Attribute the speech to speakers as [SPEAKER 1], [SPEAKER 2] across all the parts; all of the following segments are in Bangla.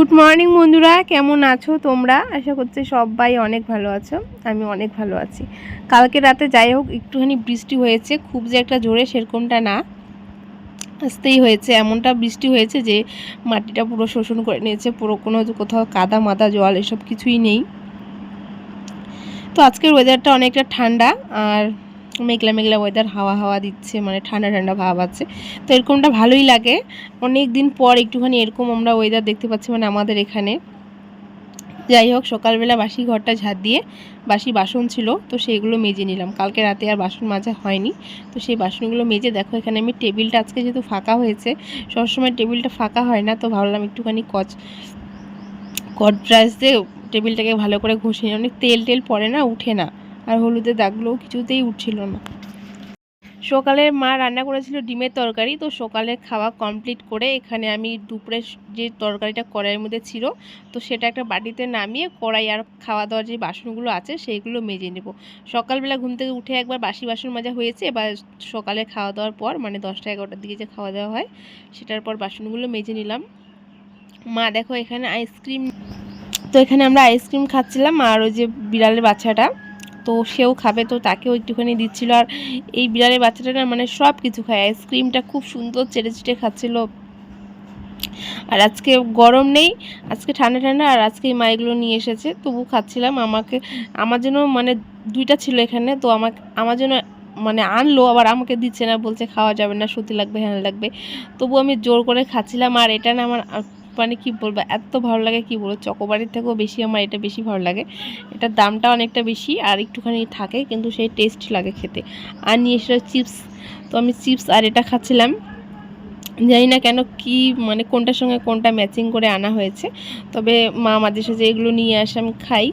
[SPEAKER 1] গুড মর্নিং বন্ধুরা, কেমন আছো তোমরা? আশা করছি সবাই অনেক ভালো আছো। আমি অনেক ভালো আছি। কালকে রাতে যাই হোক একটুখানি বৃষ্টি হয়েছে, খুব যে একটা জোরে সেরকমটা না, আস্তেই হয়েছে। এমনটা বৃষ্টি হয়েছে যে মাটিটা পুরো শোষণ করে নিয়েছে, পুরো কোনো কোথাও কাদা মাদা জল এসব কিছুই নেই। তো আজকের ওয়েদারটা অনেকটা ঠান্ডা আর মেঘলা মেঘলা ওয়েদার, হাওয়া হাওয়া দিচ্ছে, মানে ঠান্ডা ঠান্ডা ভাব আছে। তো এরকমটা ভালোই লাগে, অনেক দিন পর একটুখানি এরকম আমরা ওয়েদার দেখতে পাচ্ছি মানে আমাদের এখানে। যাই হোক, সকালবেলা বাসি ঘরটা ঝাড় দিয়ে বাসি বাসন ছিল তো সেইগুলো মেজে নিলাম। কালকে রাতে আর বাসন মাজা হয়নি, তো সেই বাসনগুলো মেজে দেখো এখানে আমি টেবিলটা আজকে যেহেতু ফাঁকা হয়েছে, সবসময় টেবিলটা ফাঁকা হয় না, তো ভাবলাম একটুখানি কট ব্রাশ দিয়ে টেবিলটাকে ভালো করে ঘষে নিই। অনেক তেল টেল পড়ে না, উঠে না, আর হলুদের দাগগুলোও কিছুতেই উঠছিল না। সকালে মা রান্না করেছিল ডিমের তরকারি, তো সকালে খাওয়া কমপ্লিট করে এখানে আমি দুপুরে যে তরকারিটা কড়াইয়ের মধ্যে ছিল তো সেটা একটা বাটিতে নামিয়ে কড়াই আর খাওয়া দাওয়ার যে বাসনগুলো আছে সেইগুলো মেজে নেব। সকালবেলা ঘুম থেকে উঠে একবার বাসি বাসন মাজা হয়েছে, এবার সকালে খাওয়া দাওয়ার পর মানে 10টা-11টার দিকে যে খাওয়া দাওয়া হয় সেটার পর বাসনগুলো মেজে নিলাম। মা দেখো এখানে আইসক্রিম, তো এখানে আমরা আইসক্রিম খাচ্ছিলাম, আর ওই যে বিড়ালের বাচ্চাটা তো সেও খাবে, তো তাকেও একটুখানি দিচ্ছিল। আর এই বিড়ালের বাচ্চাটা না মানে সব কিছু খায়, আইসক্রিমটা খুব সুন্দর চেটে চেটে খাচ্ছিল। আর আজকে গরম নেই, আজকে ঠান্ডা ঠান্ডা, আর আজকে এই মাইগুলো নিয়ে এসেছে তবু খাচ্ছিলাম। আমার জন্য মানে দুইটা ছিল এখানে, তো আমার জন্য মানে আনলো, আবার আমাকে দিচ্ছে না, বলছে খাওয়া যাবে না, সত্যি লাগবে, হ্যাঁ লাগবে, তবু আমি জোর করে খাচ্ছিলাম। আর এটা না আমার মানে কি বলবো, এত ভালো লাগে কি বলবো, চকোবারের থেকেও বেশি আমার এটা বেশি ভালো লাগে। এটার দামটা অনেকটা বেশি আর একটুখানি থাকে, কিন্তু সেই টেস্ট লাগে খেতে। আর নিয়ে এসেছিল চিপস, তো আমি চিপস আর এটা খাচ্ছিলাম। জানি না কেন কি মানে কোনটার সঙ্গে কোনটা ম্যাচিং করে আনা হয়েছে, তবে মা মাঝে সাঝে এগুলো নিয়ে আসে, আমি খাই।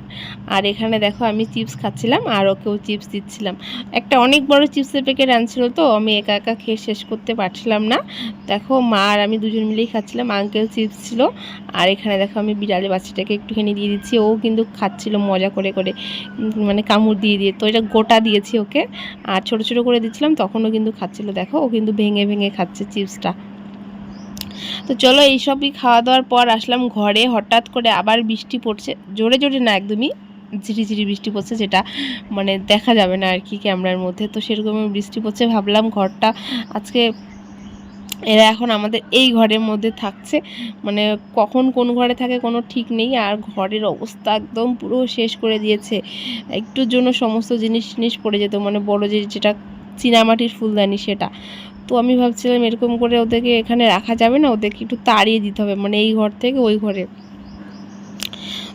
[SPEAKER 1] আর এখানে দেখো আমি চিপস খাচ্ছিলাম আর ওকেও চিপস দিচ্ছিলাম। একটা অনেক বড় চিপসের প্যাকেট আনছিল, তো আমি একা একা খেয়ে শেষ করতে পারছিলাম না। দেখো মা আর আমি দুজন মিলেই খাচ্ছিলাম, আঙ্কেল চিপস ছিল। আর এখানে দেখো আমি বিড়ালের বাচ্চাটাকে একটুখানি দিয়ে দিচ্ছি, ও কিন্তু খাচ্ছিল মজা করে করে, মানে কামড় দিয়ে দিয়ে। তো এটা গোটা দিয়েছি ওকে, আর ছোট ছোট করে দিচ্ছিলাম তখনও কিন্তু খাচ্ছিল। দেখো ও কিন্তু ভেঙে ভেঙে খাচ্ছে চিপসটা। তো চলো এইসবই খাওয়া দাওয়ার পর আসলাম ঘরে। হঠাৎ করে আবার বৃষ্টি পড়ছে, জোরে জোরে না, একদমই ঝিরিঝিরি বৃষ্টি পড়ছে, যেটা মানে দেখা যাবে না আর কি ক্যামেরার মধ্যে। তো সেরকম বৃষ্টি পড়ছে, ভাবলাম ঘরটা আজকে এরা এখন আমাদের এই ঘরের মধ্যে থাকছে, মানে কখন কোন ঘরে থাকে কোনো ঠিক নেই। আর ঘরের অবস্থা একদম পুরো শেষ করে দিয়েছে, একটুর জন্য সমস্ত জিনিস পড়ে যেত, মানে বড় যেটা চীনামাটির ফুলদানি সেটা। তো আমি ভাবছিলাম এরকম করে ওদেরকে এখানে রাখা যাবে না, ওদেরকে একটু তাড়িয়ে দিতে হবে, মানে এই ঘর থেকে ওই ঘরে।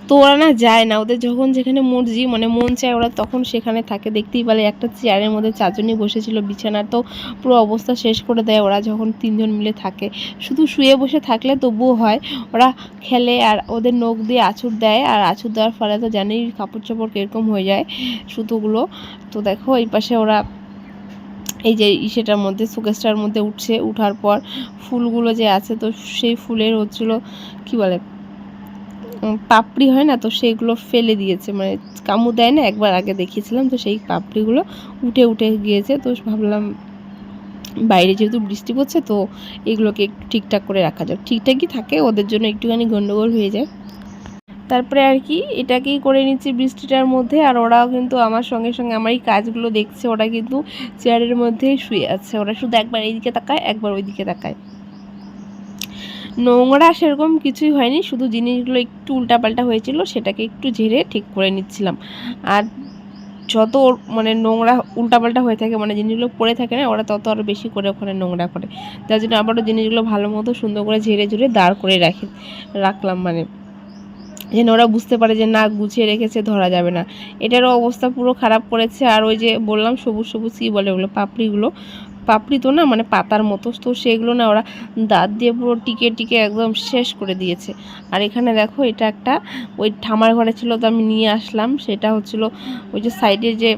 [SPEAKER 1] তো ওরা না যায় না, ওদের যখন যেখানে মর্জি মানে মন চায় ওরা তখন সেখানে থাকে। দেখতেই পেলে একটা চেয়ারের মধ্যে চারজনই বসেছিল, বিছানার তো পুরো অবস্থা শেষ করে দেয় ওরা যখন তিনজন মিলে থাকে। শুধু শুয়ে বসে থাকলে তবুও হয়, ওরা খেলে আর ওদের নখ দিয়ে আঁচড় দেয়, আর আঁচড় দেওয়ার ফলে তো জানেই কাপড় চোপড় কীরকম হয়ে যায় সুতোগুলো। তো দেখো এই পাশে ওরা এই যে সেটার মধ্যে শোকেসটার মধ্যে উঠছে, উঠার পর ফুলগুলো যে আছে তো সেই ফুলের হচ্ছিল কি বলে পাপড়ি হয় না, তো সেইগুলো ফেলে দিয়েছে, মানে কামু দেয় না, একবার আগে দেখিয়েছিলাম, তো সেই পাপড়িগুলো উঠে উঠে গিয়েছে। তো ভাবলাম বাইরে যেহেতু বৃষ্টি পড়ছে তো এগুলোকে একটু ঠিকঠাক করে রাখা যাক, ঠিকঠাকই থাকে, ওদের জন্য একটুখানি গন্ডগোল হয়ে যায়। তারপরে আর কি এটাকেই করে নিচ্ছি বৃষ্টিটার মধ্যে। আর ওরাও কিন্তু আমার সঙ্গে সঙ্গে আমার এই কাজগুলো দেখছে, ওরা কিন্তু চেয়ারের মধ্যেই শুয়ে আছে, ওরা শুধু একবার এইদিকে তাকায় একবার ওইদিকে তাকায়। নোংরা সেরকম কিছুই হয়নি, শুধু জিনিসগুলো একটু উল্টাপাল্টা হয়েছিল, সেটাকে একটু ঝেড়ে ঠিক করে নিচ্ছিলাম। আর যত মানে নোংরা উল্টাপাল্টা হয়ে থাকে, মানে জিনিসগুলো পড়ে থাকে না, ওরা তত আরও বেশি করে ওখানে নোংরা করে। তার জন্য আবারও জিনিসগুলো ভালো মতো সুন্দর করে ঝেড়ে ঝুড়ে দাঁড় করে রাখলাম, মানে যেন ওরা বুঝতে পারে যে না গুছিয়ে রেখেছে, ধরা যাবে না। এটারও অবস্থা পুরো খারাপ করেছে। আর ওই যে বললাম সবুজ সবুজ কী বলে ওগুলো, পাপড়ি তো না, মানে পাতার মতো, তো সেগুলো না ওরা দাঁত দিয়ে পুরো টিকে টিকে একদম শেষ করে দিয়েছে। আর এখানে দেখো এটা একটা ওই ঠামার ঘরে ছিল, তো আমি নিয়ে আসলাম। সেটা হচ্ছিল ওই যে সাইডে যে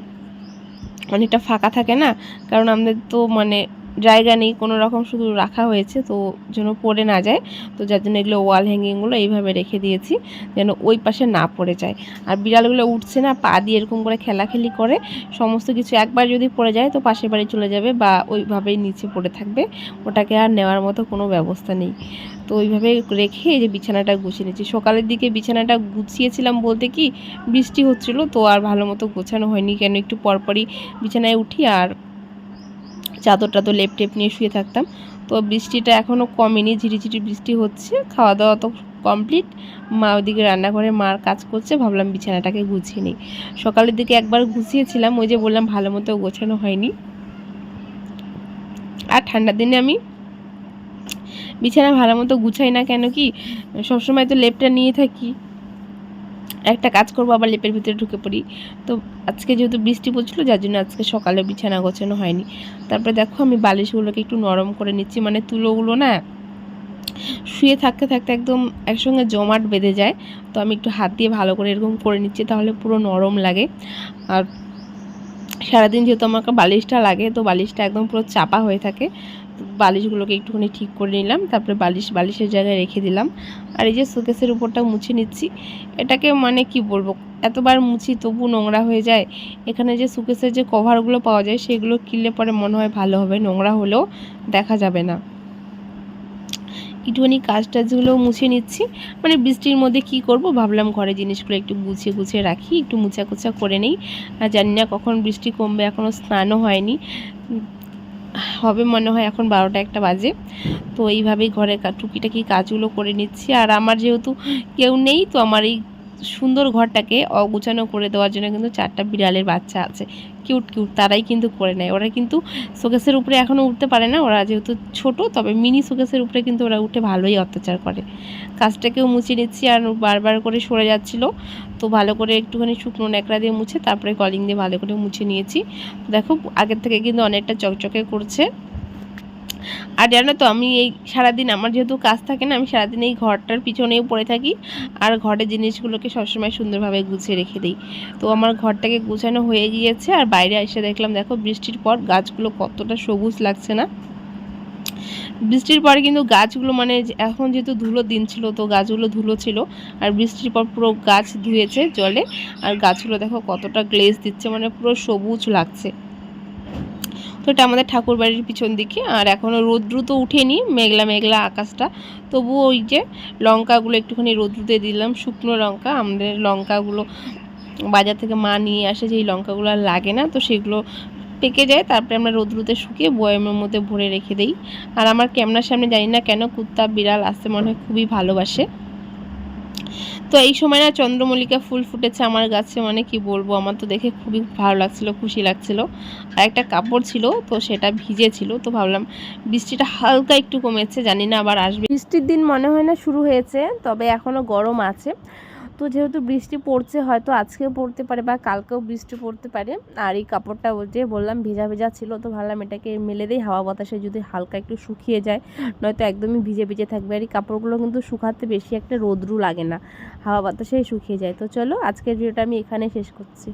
[SPEAKER 1] অনেকটা ফাঁকা থাকে না, কারণ আমাদের তো মানে জায়গা নেই, কোনো রকম শুধু রাখা হয়েছে তো যেন পড়ে না যায়। তো যার জন্য এগুলো ওয়াল হ্যাঙ্গিংগুলো এইভাবে রেখে দিয়েছি যেন ওই পাশে না পড়ে যায়। আর বিড়ালগুলো উঠছে না, পা দিয়ে এরকম করে খেলাখেলি করে, সমস্ত কিছু একবার যদি পড়ে যায় তো পাশের বাড়ি চলে যাবে বা ওইভাবেই নিচে পড়ে থাকবে, ওটাকে আর নেওয়ার মতো কোনো ব্যবস্থা নেই। তো ওইভাবে রেখে এই যে বিছানাটা গুছিয়ে নিচ্ছি। সকালের দিকে বিছানাটা গুছিয়েছিলাম বলতে কি বৃষ্টি হচ্ছিলো তো আর ভালো মতো গোছানো হয়নি, কেন একটু পরপরই বিছানায় উঠি আর চাদরটা তো লেপ টেপ নিয়ে শুয়ে থাকতাম। তো বৃষ্টিটা এখনও কমেনি, ঝিরিঝিরি বৃষ্টি হচ্ছে। খাওয়া দাওয়া তো কমপ্লিট, মা ওদিকে রান্নাঘরে মার কাজ করছে, ভাবলাম বিছানাটাকে গুছিয়ে নিই। সকালের দিকে একবার গুছিয়েছিলাম, ওই যে বললাম ভালো মতো গোছানো হয়নি। আর ঠান্ডার দিনে আমি বিছানা ভালো মতো গুছাই না, কেন কি সবসময় তো লেপটা নিয়ে থাকি, একটা কাজ করবো আবার লেপের ভিতরে ঢুকে পড়ি। তো আজকে যেহেতু বৃষ্টি পড়ছিলো যার জন্য আজকে সকালে বিছানা গোছানো হয়নি। তারপরে দেখো আমি বালিশগুলোকে একটু নরম করে নিচ্ছি, মানে তুলোগুলো না শুয়ে থাকতে থাকতে একদম একসঙ্গে জমাট বেঁধে যায়। তো আমি একটু হাত দিয়ে ভালো করে এরকম করে নিচ্ছি, তাহলে পুরো নরম লাগে। আর সারাদিন যেহেতু আমাকে বালিশটা লাগে তো বালিশটা একদম পুরো চাপা হয়ে থাকে। বালিশগুলোকে একটুখানি ঠিক করে নিলাম, তারপরে বালিশের জায়গায় রেখে দিলাম। আর এই যে শোকেসের উপরটা মুছে নিচ্ছি, এটাকে মানে কি বলবো, এতবার মুছি তবু নোংরা হয়ে যায়। এখানে যে শোকেসের যে কভারগুলো পাওয়া যায় সেগুলো কিনলে পরে মনে হয় ভালো হবে, নোংরা হলেও দেখা যাবে না। একটুখানি কাজ টাজগুলোও মুছে নিচ্ছি, মানে বৃষ্টির মধ্যে কি করব, ভাবলাম ঘরে জিনিসগুলো একটু গুছিয়ে গুছিয়ে রাখি, একটু মুছা করে নেই। আর জানি না কখন বৃষ্টি কমবে, এখনও স্নানও হয়নি, হবে মনে হয় এখন 12টা-1টা বাজে। তো এইভাবেই ঘরে টুকিটাকি কাজগুলো করে নিচ্ছি। আর আমার যেহেতু কেউ নেই তো আমার এই সুন্দর ঘরটাকে অগুছানো করে দেওয়ার জন্য কিন্তু 4টা বিড়ালের বাচ্চা আছে, কিউট কিউট, তারাই কিন্তু করে নেয়। ওরা কিন্তু শোকেসের উপরে এখনও উঠতে পারে না, ওরা যেহেতু ছোট, তবে মিনি শোকেসের উপরে কিন্তু ওরা উঠে ভালোই অত্যাচার করে। কাজটাকেও মুছে নিচ্ছি, আর বারবার করে সরে যাচ্ছিলো তো ভালো করে একটুখানি শুকনো ন্যাকড়া দিয়ে মুছে তারপরে কলিং দিয়ে ভালো করে মুছে নিয়েছি। দেখো আগের থেকে কিন্তু অনেকটা চকচকে করছে। আর জানো তো আমি এই সারাদিন আমার যেহেতু কাজ থাকে না, আমি সারাদিন এই ঘরটার পিছনেই পড়ে থাকি আর ঘরের জিনিসগুলোকে সবসময় সুন্দরভাবে গুছিয়ে রেখে দিই। তো আমার ঘরটাকে গুছানো হয়ে গিয়েছে, আর বাইরে এসে দেখলাম দেখো বৃষ্টির পর গাছগুলো কতটা সবুজ লাগছে না। বৃষ্টির পরে কিন্তু গাছগুলো মানে এখন যেহেতু ধুলো দিন ছিল তো গাছগুলো ধুলো ছিল, আর বৃষ্টির পর পুরো গাছ ধুয়েছে জলে, আর গাছগুলো দেখো কতটা গ্লেজ দিচ্ছে, মানে পুরো সবুজ লাগছে। তো এটা আমাদের ঠাকুর বাড়ির পিছন দিকে, আর এখনও রৌদ্র তো উঠেনি, মেঘলা মেঘলা আকাশটা। তবুও ওই যে লঙ্কাগুলো একটুখানি রৌদ্রতে দিলাম, শুকনো লঙ্কা, আমাদের লঙ্কাগুলো বাজার থেকে মা নিয়ে আসে, যেই লঙ্কাগুলো আর লাগে না তো সেগুলো পেকে যায়, তারপরে আমরা রৌদ্রতে শুকিয়ে বয়ামের মধ্যে ভরে রেখে দিই। আর আমার ক্যামেরার সামনে জানি না কেন কুত্তা বিড়াল আসতে মনে হয় খুবই ভালোবাসে। তো এই সময় না চন্দ্রমল্লিকা ফুল ফুটেছে আমার গাছে, মানে কি বলবো, আমার তো দেখে খুবই ভালো লাগছিল, খুশি লাগছিল। আর একটা কাপড় ছিল তো সেটা ভিজে ছিল, তো ভাবলাম বৃষ্টিটা হালকা একটু কমেছে, জানি না আবার আসবে। বৃষ্টির দিন মনে হয় না শুরু হয়েছে, তবে এখনও গরম আছে। তো যেহেতু বৃষ্টি পড়ছে, হয়তো আজকেও পড়তে পারে বা কালকেও বৃষ্টি পড়তে পারে। আর এই কাপড়টা যে বললাম ভেজা ভেজা ছিল, তো ভাবলাম এটাকে মেলে দিই, হাওয়া বাতাসে যদি হালকা একটু শুকিয়ে যায়, নয়তো একদমই ভিজে ভিজে থাকবে। আর এই কাপড়গুলো কিন্তু শুকাতে বেশি একটা রোদ্রু লাগে না, হাওয়া বাতাসেই শুকিয়ে যায়। তো চলো আজকের ভিডিওটা আমি এখানে শেষ করছি।